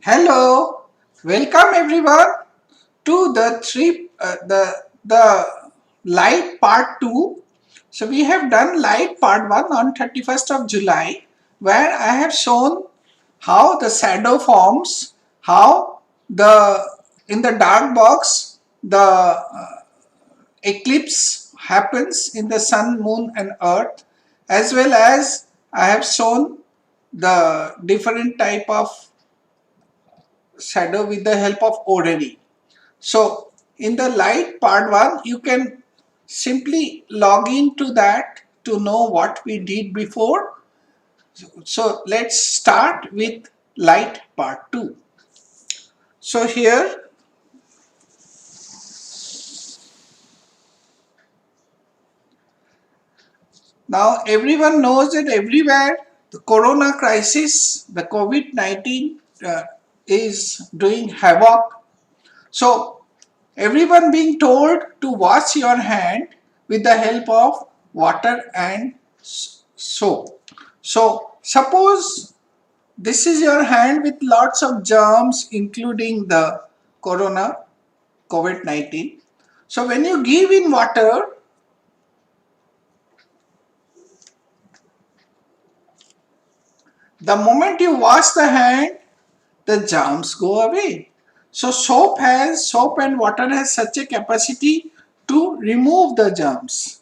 Hello, welcome everyone to the light part 2. So we have done light part 1 on 31st of July, where I have shown how the shadow forms, how the in the dark box the eclipse happens in the sun, moon and earth, as well as I have shown the different type of shadow with the help of orrery. So in the light part 1, you can simply log into that to know what we did before. So let's start with light part 2. So here now everyone knows that everywhere the corona crisis, the COVID-19 is doing havoc. So everyone being told to wash your hand with the help of water and soap. So suppose this is your hand with lots of germs including the corona COVID-19. So when you give in water, the moment you wash the hand, the germs go away. So soap and water has such a capacity to remove the germs.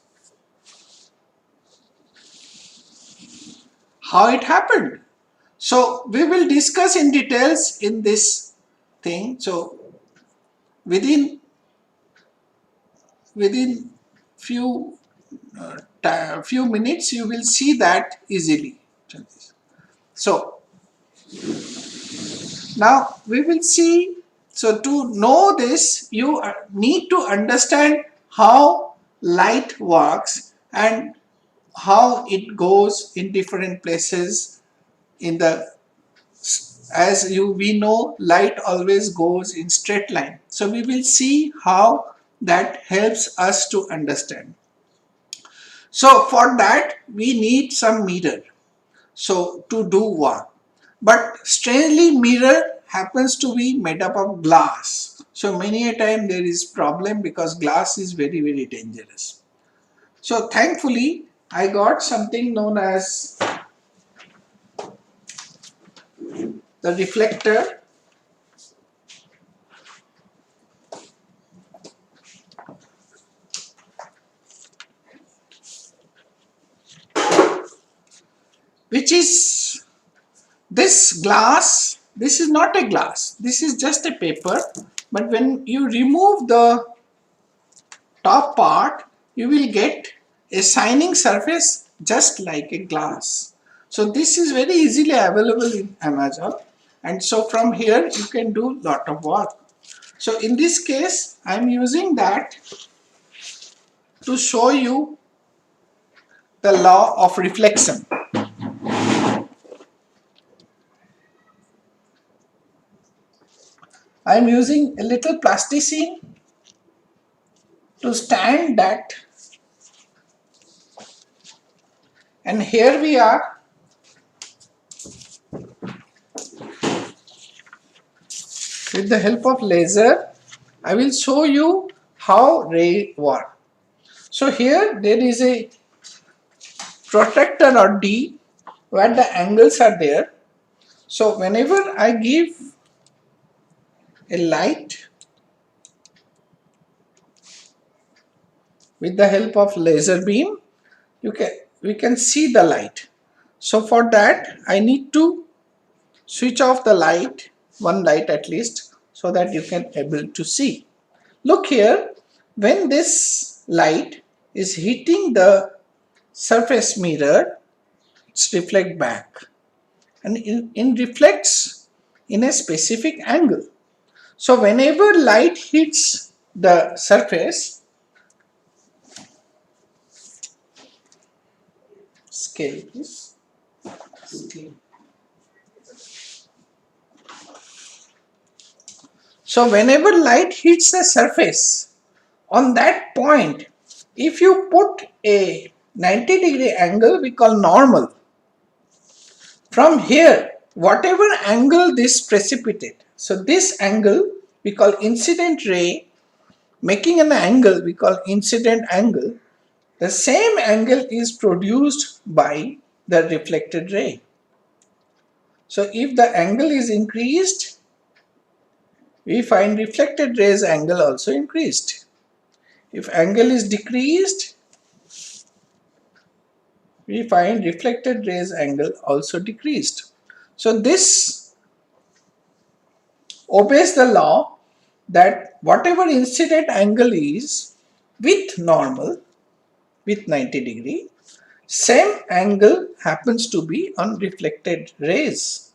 How it happened? So we will discuss in details in this thing. So within few few minutes you will see that easily. So now we will see. So to know this, you need to understand how light works and how it goes in different places in the, as we know, light always goes in straight line. So we will see how that helps us to understand. So for that we need some mirror, so to do what. But strangely, mirror happens to be made up of glass. So many a time there is problem because glass is very, very dangerous. So thankfully I got something known as the reflector. Which is this glass. This is not a glass, this is just a paper, but when you remove the top part, you will get a shining surface just like a glass. So this is very easily available in Amazon, and so from here you can do lot of work. So in this case I am using that to show you the law of reflection. I am using a little plasticine to stand that, and here we are. With the help of laser, I will show you how ray work. So here there is a protractor or D where the angles are there. So whenever I give a light with the help of laser beam, we can see the light. So for that I need to switch off the light, one light at least, so that you can able to see. Look here, when this light is hitting the surface mirror, it's reflect back, and it reflects in a specific angle. So whenever light hits the surface, scale please, scale. So whenever light hits the surface, on that point if you put a 90-degree angle, we call normal. From here, whatever angle this precipitate, so this angle we call incident ray, making an angle we call incident angle. The same angle is produced by the reflected ray. So if the angle is increased, we find reflected rays angle also increased. If angle is decreased, we find reflected rays angle also decreased. So this obeys the law that whatever incident angle is with normal, with 90-degree, same angle happens to be on reflected rays.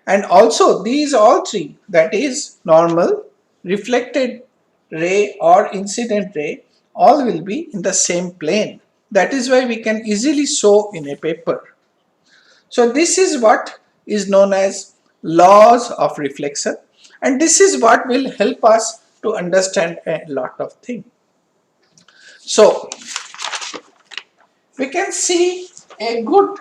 And also these all three, that is normal, reflected ray or incident ray, all will be in the same plane. That is why we can easily show in a paper. So this is what is known as laws of reflection, and this is what will help us to understand a lot of things. So we can see a good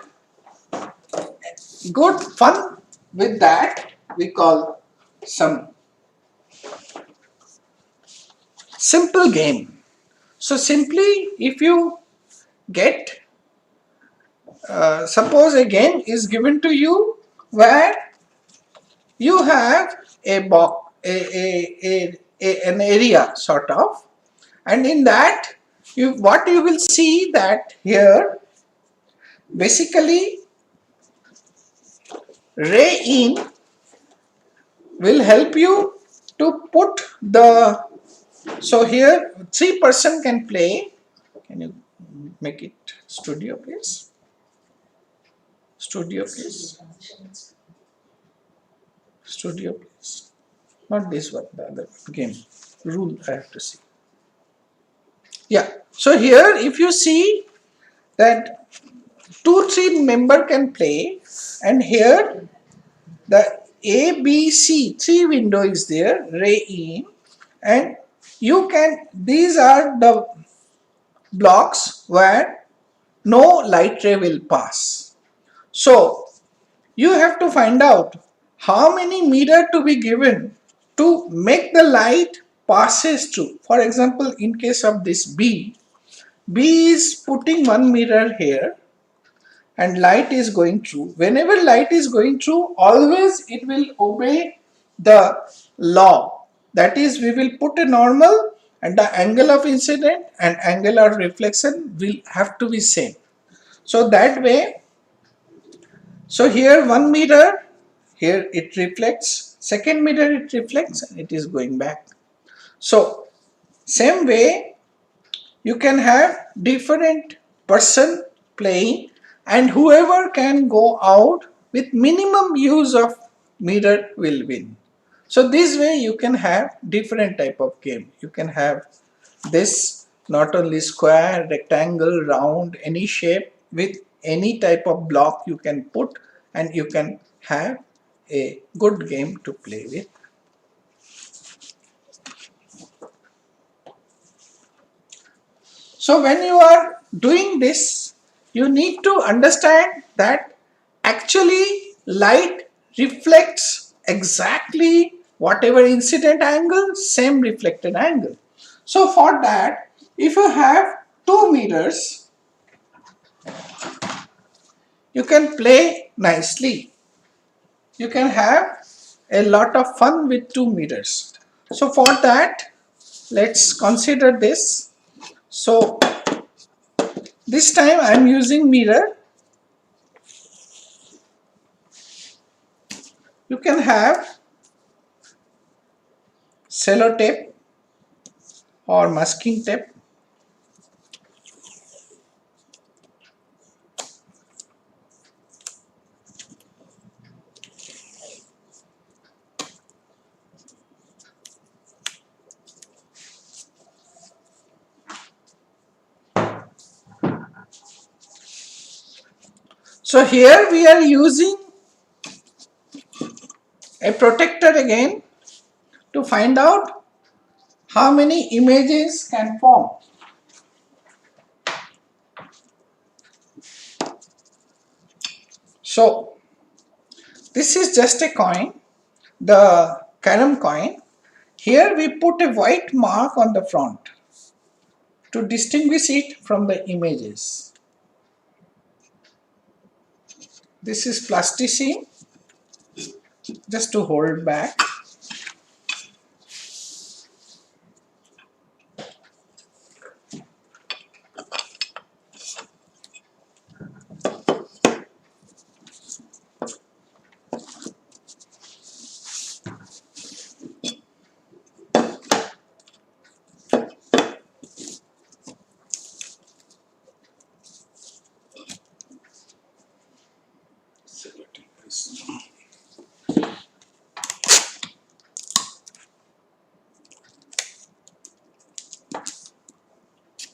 fun with that. We call some simple game. So simply, if you get, suppose a game is given to you where you have a box, an area sort of, and in that what you will see that here basically ray in will help you to put the, so here 3 person can play. Can you make it studio please? Studio please. Studio please. Not this one, the other game. Rule I have to see. Yeah. So here if you see that 2-3 member can play, and here the ABC 3 window is there, ray in, and you can, these are the blocks where no light ray will pass. So you have to find out how many meter to be given to make the light passes through. For example, in case of this B is putting 1 meter here and light is going through. Whenever light is going through, always it will obey the law. That is, we will put a normal and the angle of incident and angle of reflection will have to be same. So that way, so here 1 meter, here it reflects, second meter it reflects and it is going back. So same way you can have different person playing, and whoever can go out with minimum use of meter will win. So this way you can have different type of game. You can have this not only square, rectangle, round, any shape with any type of block you can put, and you can have a good game to play with. So when you are doing this, you need to understand that actually light reflects exactly whatever incident angle, same reflected angle. So for that, if you have 2 meters, you can play nicely. You can have a lot of fun with 2 meters. So for that, let's consider this. So this time I am using mirror. You can have cello tape or masking tape. So here we are using a protector again to find out how many images can form. So this is just a coin, the carom coin. Here we put a white mark on the front to distinguish it from the images. This is plasticine, just to hold back.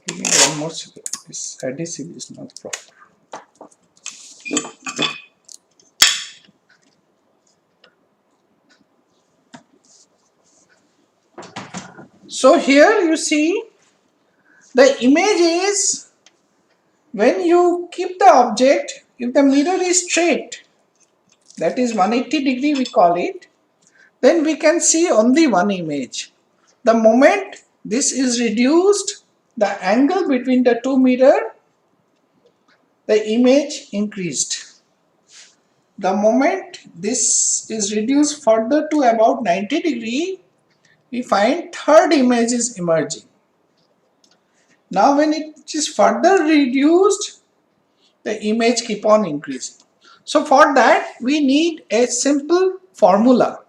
Give me one more second. This adhesive is not proper. So here you see the image is, when you keep the object, if the mirror is straight, that is 180-degree we call it, then we can see only one image. The moment this is reduced, the angle between the two mirror, the image increased. The moment this is reduced further to about 90-degree, we find third image is emerging. Now when it is further reduced, the image keep on increasing. So for that we need a simple formula.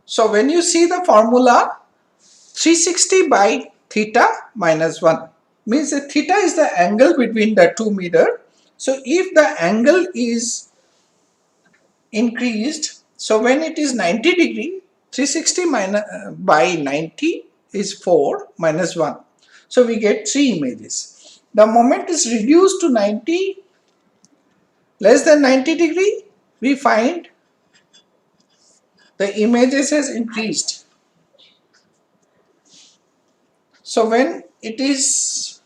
So when you see the formula, 360 by theta minus 1 means that theta is the angle between the two mirror. So if the angle is increased, so when it is 90-degree, 360 minus, by 90 is 4 minus 1. So we get 3 images. The moment is reduced to 90, less than 90-degree, we find the images has increased. So when it is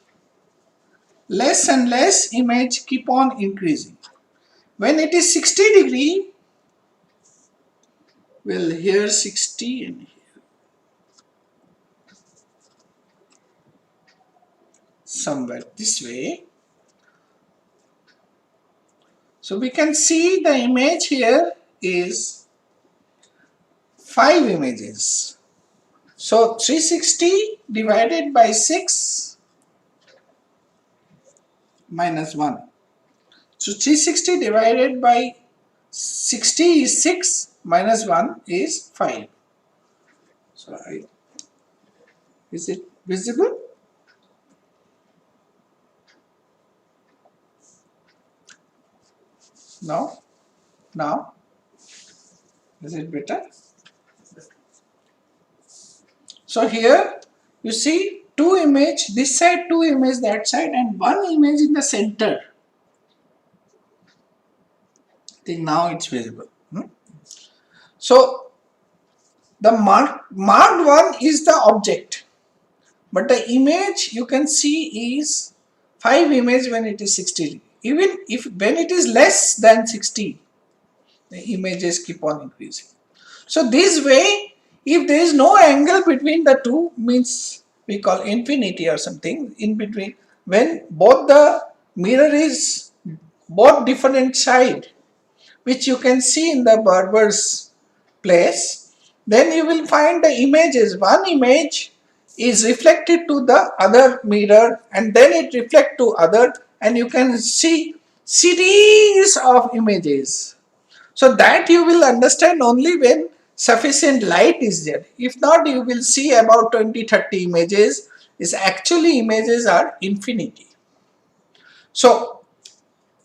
less and less, image keep on increasing. When it is 60-degree, well, here 60 and here somewhere this way. So we can see the image here is 5 images. So 360 divided by 6 minus 1. So 360 divided by 60 is 6 minus 1 is 5. So is it visible? No? Now? Is it better? So here you see 2 image, this side 2 image, that side, and 1 image in the center. I think now it's visible. So the marked one is the object, but the image you can see is 5 image when it is 60. Even if when it is less than 60, the images keep on increasing. So this way, if there is no angle between the two, means we call infinity or something in between, when both the mirror is both different side, which you can see in the Berber's place, then you will find the images. One image is reflected to the other mirror and then it reflect to other, and you can see series of images. So that you will understand only when sufficient light is there. If not, you will see about 20-30 images. Is actually images are infinity. So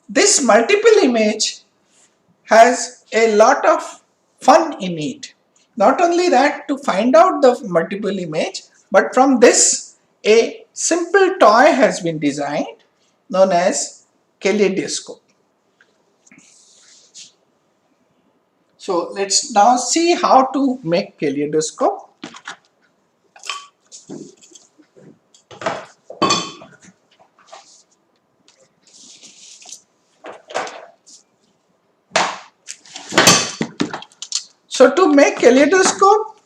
this multiple image has a lot of fun in it. Not only that, to find out the multiple image, but from this a simple toy has been designed known as kaleidoscope. So let's now see how to make kaleidoscope. So to make kaleidoscope,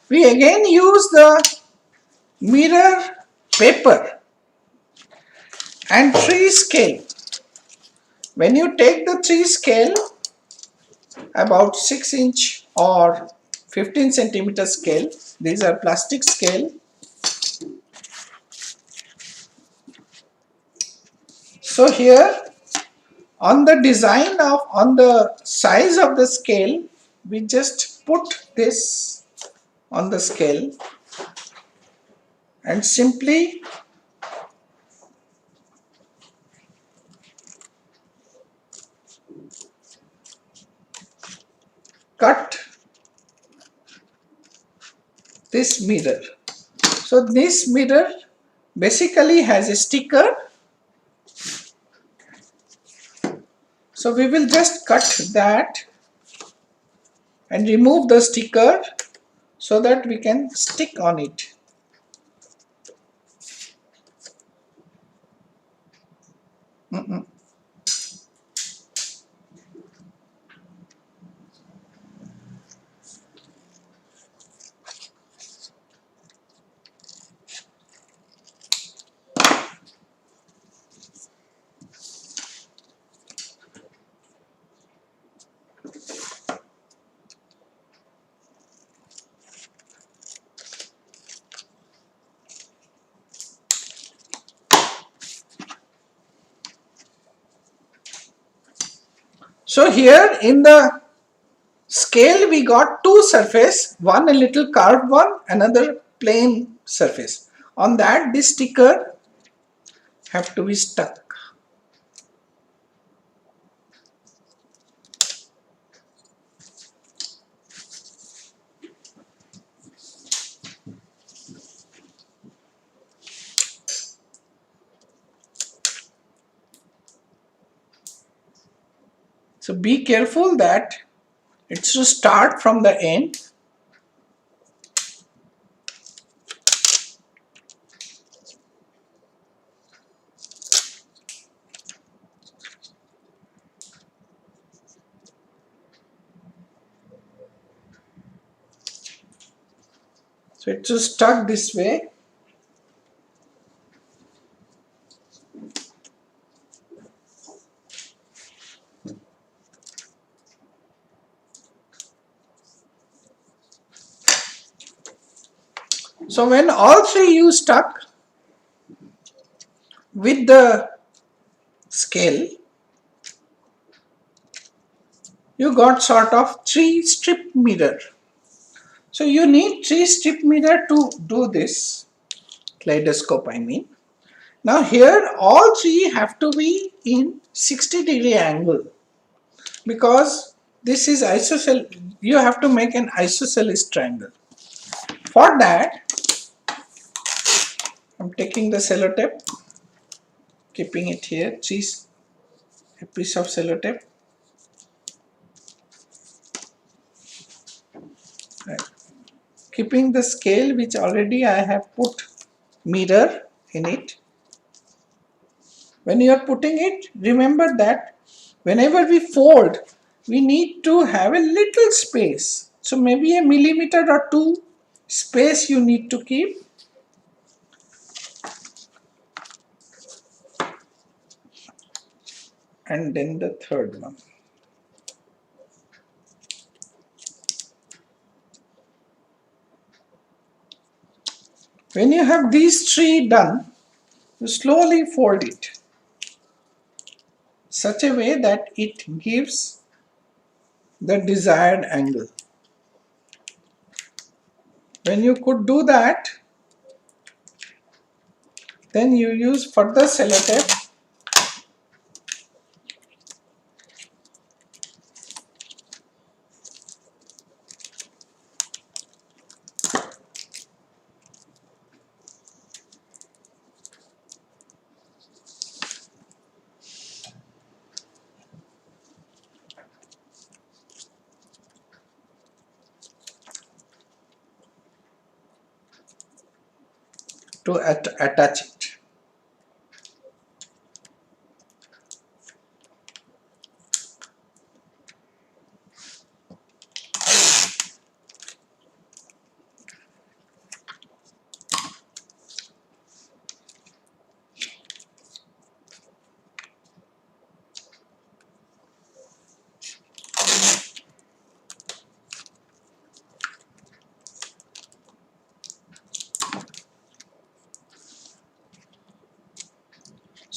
we again use the mirror paper and 3 scale. When you take the 3 scale, about 6 inch or 15 centimeter scale, these are plastic scale. So here on the design of, on the size of the scale, we just put this on the scale and simply cut this mirror. So this mirror basically has a sticker. So we will just cut that and remove the sticker so that we can stick on it. So here in the scale we got two surface, one a little curved one, another plain surface. On that this sticker have to be stuck. So be careful that it should start from the end. So it should stuck this way. So when all three you stuck with the scale, you got sort of 3 strip mirror. So you need 3 strip mirror to do this kaleidoscope, I mean. Now here all three have to be in 60-degree angle because this is isosceles. You have to make an isosceles triangle. For that, I'm taking the sellotape, keeping it here, a piece of sellotape. Right. Keeping the scale which already I have put mirror in it. When you are putting it, remember that whenever we fold, we need to have a little space. So maybe a millimeter or 2 space you need to keep. And then the third one. When you have these 3 done, you slowly fold it such a way that it gives the desired angle. When you could do that, then you use further sellotape to attach it.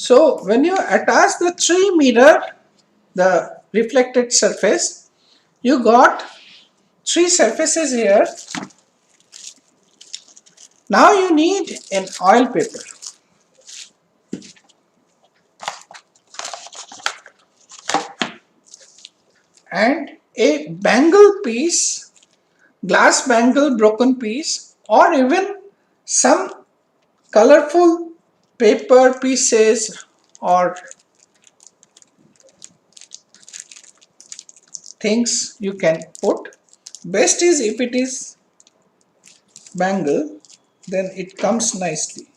So when you attach the three mirror, the reflected surface, you got three surfaces here. Now you need an oil paper and a bangle piece, glass bangle broken piece, or even some colorful paper pieces or things you can put. Best is if it is bangle, then it comes nicely.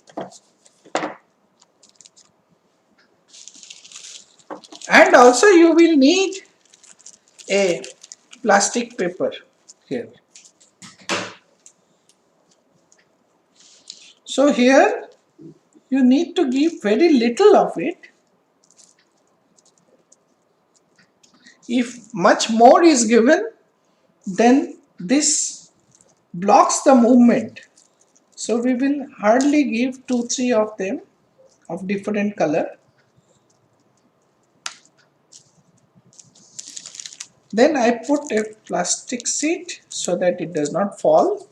And also you will need a plastic paper here. So here you need to give very little of it. If much more is given, then this blocks the movement. So we will hardly give 2-3 of them of different color. Then I put a plastic sheet so that it does not fall,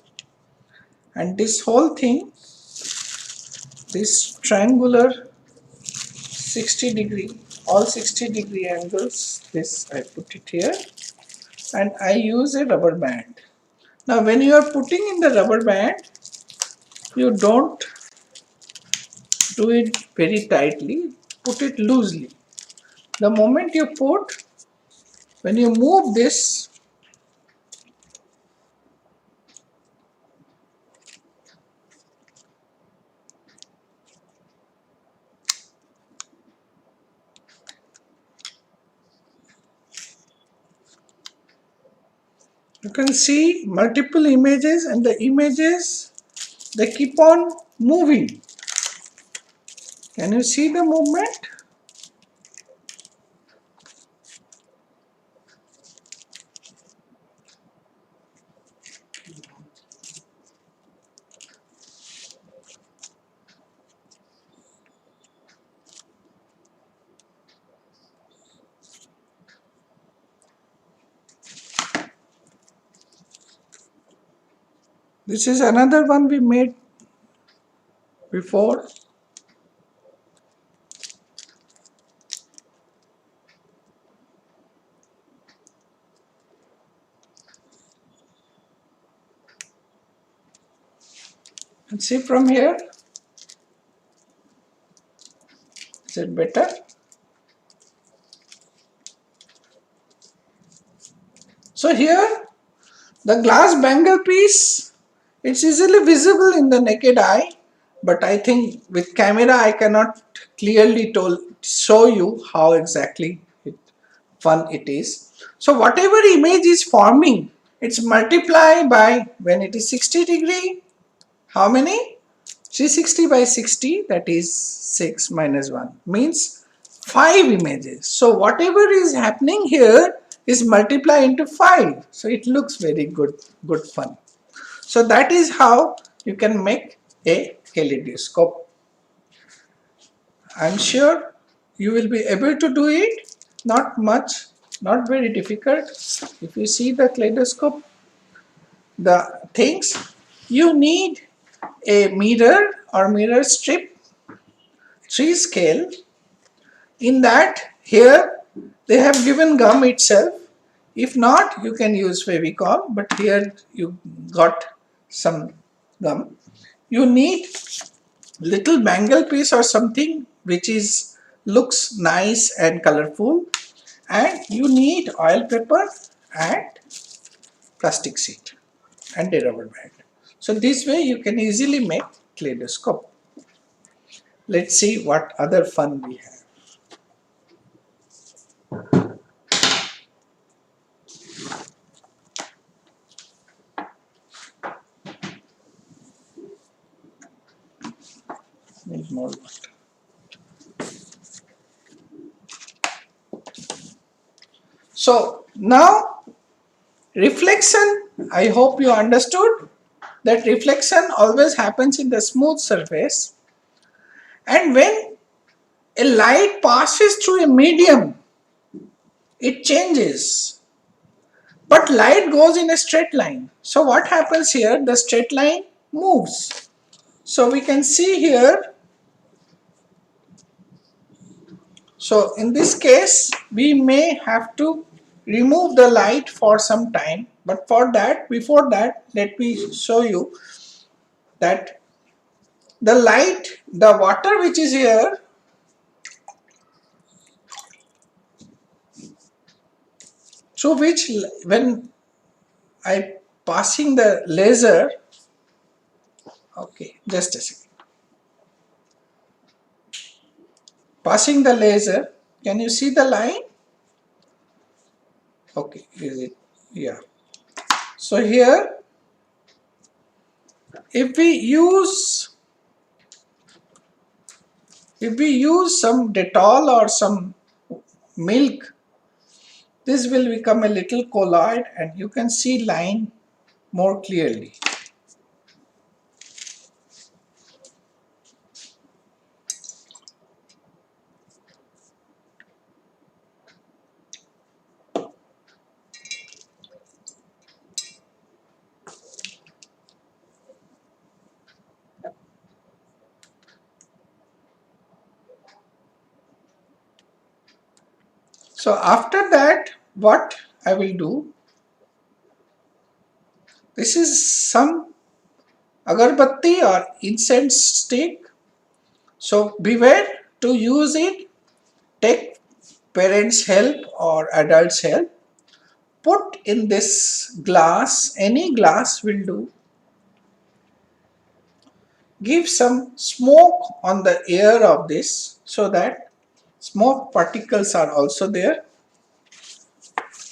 and this whole thing, this triangular 60-degree, all 60-degree angles, this I put it here, and I use a rubber band. Now when you are putting in the rubber band, you don't do it very tightly, put it loosely. The moment you put, when you move this, you can see multiple images, and the images, they keep on moving. Can you see the movement? This is another one we made before. And see from here, is it better? So here, the glass bangle piece, it's easily visible in the naked eye, but I think with camera I cannot clearly show you how exactly fun it is. So whatever image is forming, it's multiplied by, when it is 60-degree, how many? 360 by 60, that is 6 minus 1, means 5 images. So whatever is happening here is multiplied into 5. So it looks very good fun. So that is how you can make a kaleidoscope. I'm sure you will be able to do it. Not much, not very difficult. If you see the kaleidoscope, the things, you need a mirror or mirror strip, 3 scale. In that, here they have given gum itself. If not, you can use Fevicol, but here you got some gum. You need little bangle piece or something which is looks nice and colorful, and you need oil paper and plastic sheet and a rubber band. So this way you can easily make kaleidoscope. Let's see what other fun we have. Need more water. So now reflection, I hope you understood that reflection always happens in the smooth surface, and when a light passes through a medium, it changes. But light goes in a straight line. So what happens here? The straight line moves. So we can see here. So in this case, we may have to remove the light for some time. But for that, before that, let me show you that the light, the water which is here, through which when I passing the laser, okay, just a second. Passing the laser, can you see the line? Okay, is it? Yeah. So here, if we use some Dettol or some milk, this will become a little colloid and you can see line more clearly. So after that, what I will do, this is some agarbatti or incense stick. So beware to use it. Take parents' help or adults' help. Put in this glass, any glass will do. Give some smoke on the air of this so that smoke particles are also there.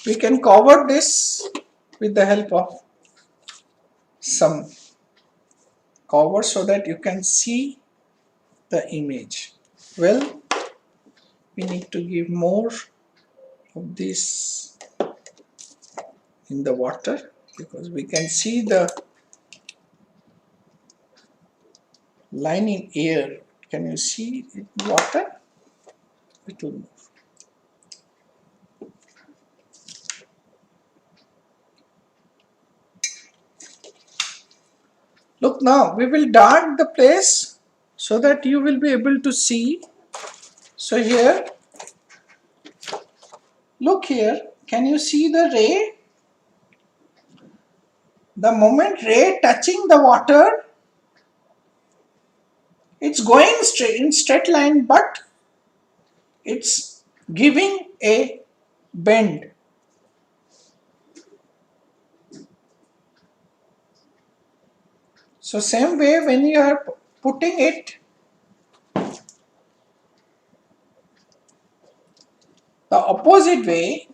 We can cover this with the help of some cover so that you can see the image. Well, we need to give more of this in the water because we can see the line in air. Can you see it in water? It will move. Look, now we will dark the place so that you will be able to see. So here, look here, can you see the ray? The moment ray touching the water, it's going straight in straight line, but it's giving a bend. So same way when you are putting it the opposite way,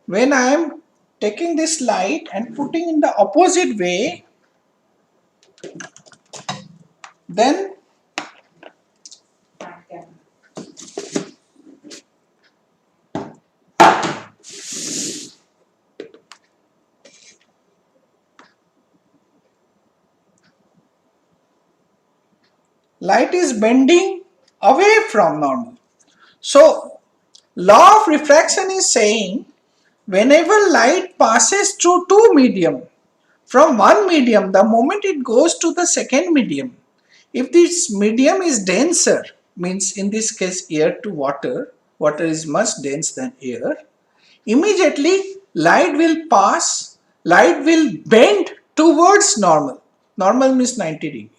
when I am taking this light and putting in the opposite way, then light is bending away from normal. So law of refraction is saying whenever light passes through two medium, from one medium, the moment it goes to the second medium, if this medium is denser, means in this case air to water, water is much dense than air, immediately light will pass, light will bend towards normal. Normal means 90 degree.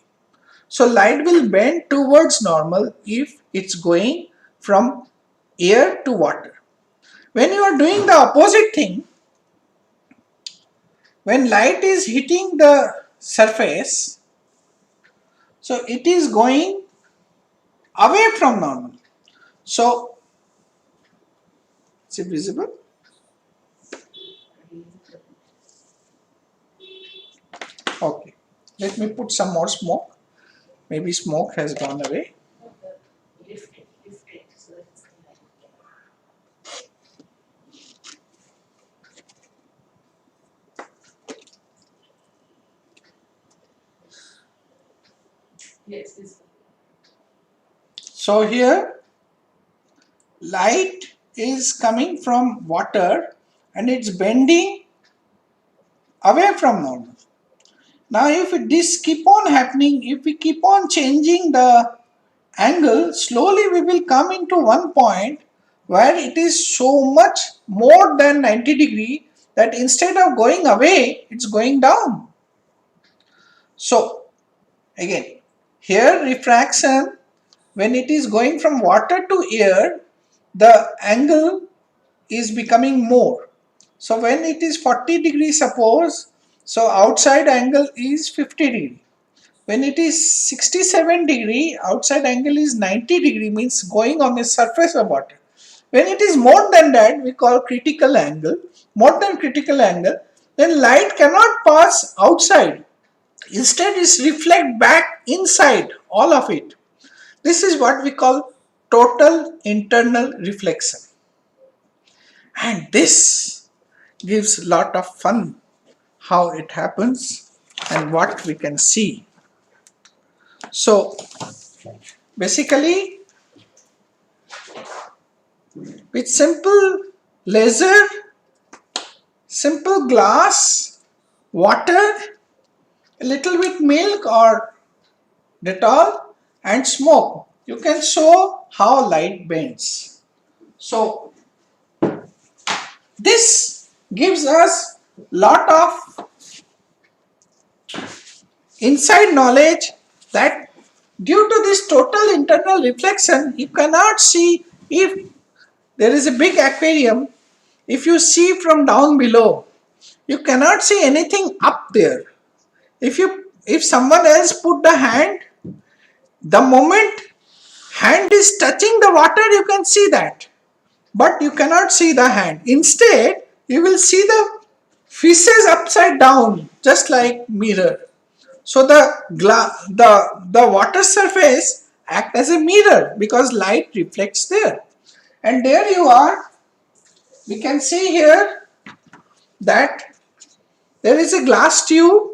So light will bend towards normal if it's going from air to water. When you are doing the opposite thing, when light is hitting the surface, so it is going away from normal. So, is it visible? Okay. Let me put some more smoke. Maybe smoke has gone away. So here light is coming from water and it's bending away from normal. Now if this keep on happening, if we keep on changing the angle, slowly we will come into one point where it is so much more than 90 degree that instead of going away, it's going down. So again, here refraction, when it is going from water to air, the angle is becoming more. So when it is 40 degrees suppose, so outside angle is 50 degree. When it is 67 degree, outside angle is 90 degree, means going on the surface of water. When it is more than that, we call critical angle, more than critical angle, then light cannot pass outside. Instead, it reflect back inside, all of it. This is what we call total internal reflection. And this gives lot of fun how it happens and what we can see. So basically with simple laser, simple glass, water, a little bit milk or Dettol and smoke, you can show how light bends. So this gives us lot of inside knowledge that due to this total internal reflection, you cannot see if there is a big aquarium. If you see from down below, you cannot see anything up there. If someone else put the hand, the moment hand is touching the water, you can see that. But you cannot see the hand. Instead, you will see the fishes upside down, just like mirror. So the water surface act as a mirror because light reflects there. And there you are. We can see here that there is a glass tube.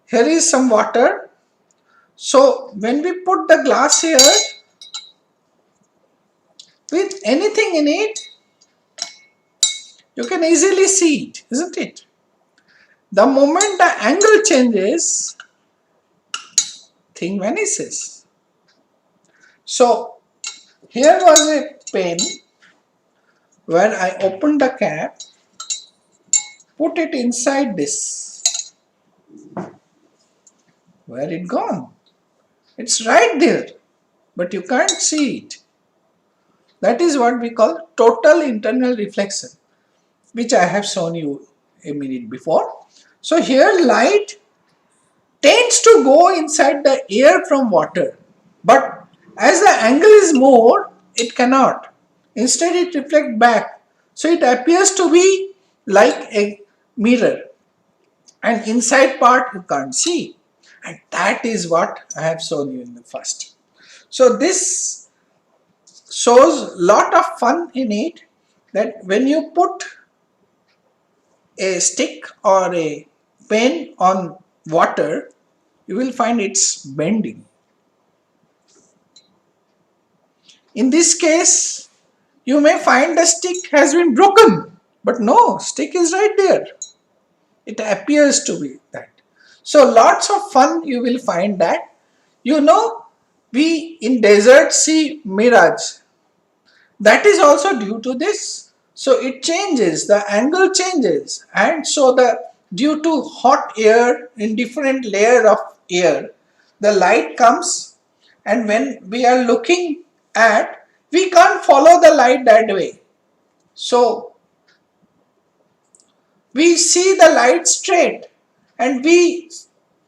Here is some water. So when we put the glass here, with anything in it, you can easily see it, isn't it? The moment the angle changes, thing vanishes. So here was a pen where I opened the cap, put it inside this. Where it gone? It's right there, but you can't see it. That is what we call total internal reflection, which I have shown you a minute before. So here light tends to go inside the air from water, but as the angle is more, it cannot. Instead, it reflects back. So it appears to be like a mirror, and inside part you can't see. And that is what I have shown you in the first. So this shows lot of fun in it, that when you put a stick or a pen on water, you will find it's bending. In this case, you may find the stick has been broken, but no, stick is right there. It appears to be that. So lots of fun you will find that. You know, we in desert see mirage. That is also due to this. So it changes, the angle changes, and so the due to hot air in different layer of air, the light comes, and when we are looking at, we can't follow the light that way. So we see the light straight, and we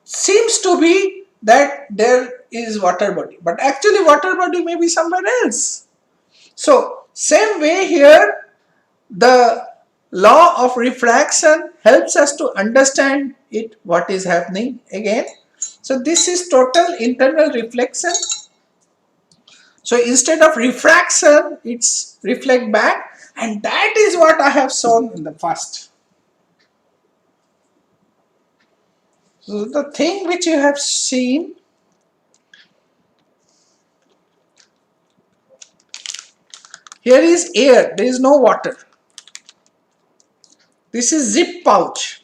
seems to be that there is water body, but actually water body may be somewhere else. So same way here, the law of refraction helps us to understand it, what is happening again. So this is total internal reflection. So instead of refraction, it's reflect back, and that is what I have shown in the first. So the thing which you have seen, here is air, there is no water. This is zip pouch.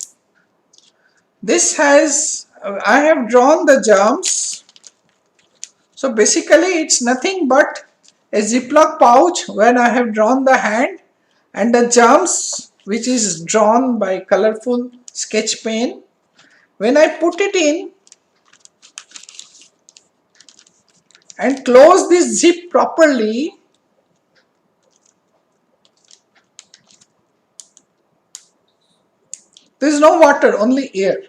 This has, I have drawn the germs. So basically it's nothing but a ziploc pouch when I have drawn the hand, and the germs which is drawn by colorful sketch pen. When I put it in and close this zip properly, there is no water, only air.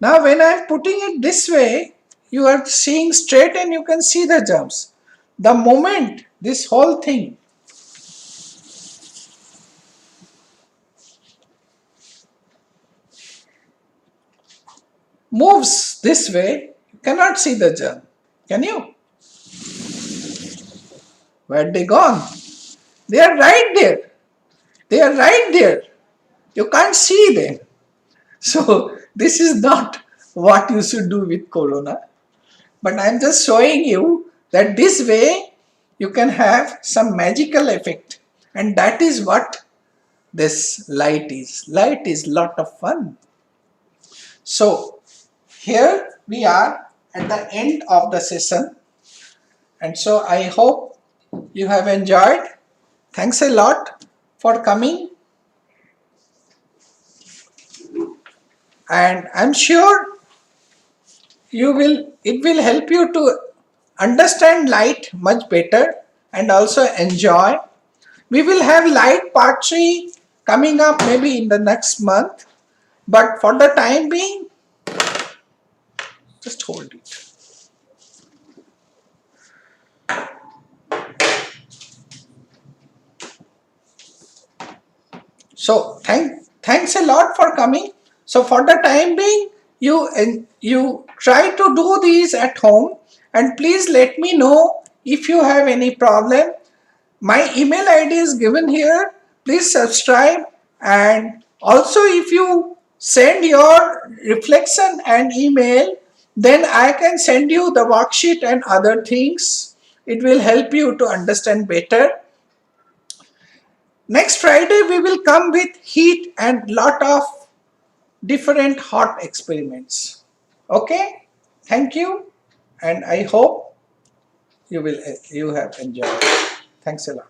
Now when I am putting it this way, you are seeing straight and you can see the germs. The moment this whole thing moves this way, you cannot see the germ. Can you? Where they gone? They are right there. They are right there. You can't see them. So this is not what you should do with corona. But I am just showing you that this way you can have some magical effect. And that is what this light is. Light is lot of fun. So here we are at the end of the session. And so I hope you have enjoyed. Thanks a lot for coming. And I'm sure it will help you to understand light much better and also enjoy. We will have light part 3 coming up maybe in the next month, but for the time being, just hold it. So thanks a lot for coming. So for the time being, you try to do these at home, and please let me know if you have any problem. My email ID is given here. Please subscribe, and also if you send your reflection and email, then I can send you the worksheet and other things. It will help you to understand better. Next Friday we will come with heat and lot of different hot experiments. Okay, thank you, and I hope you have enjoyed. Thanks a lot.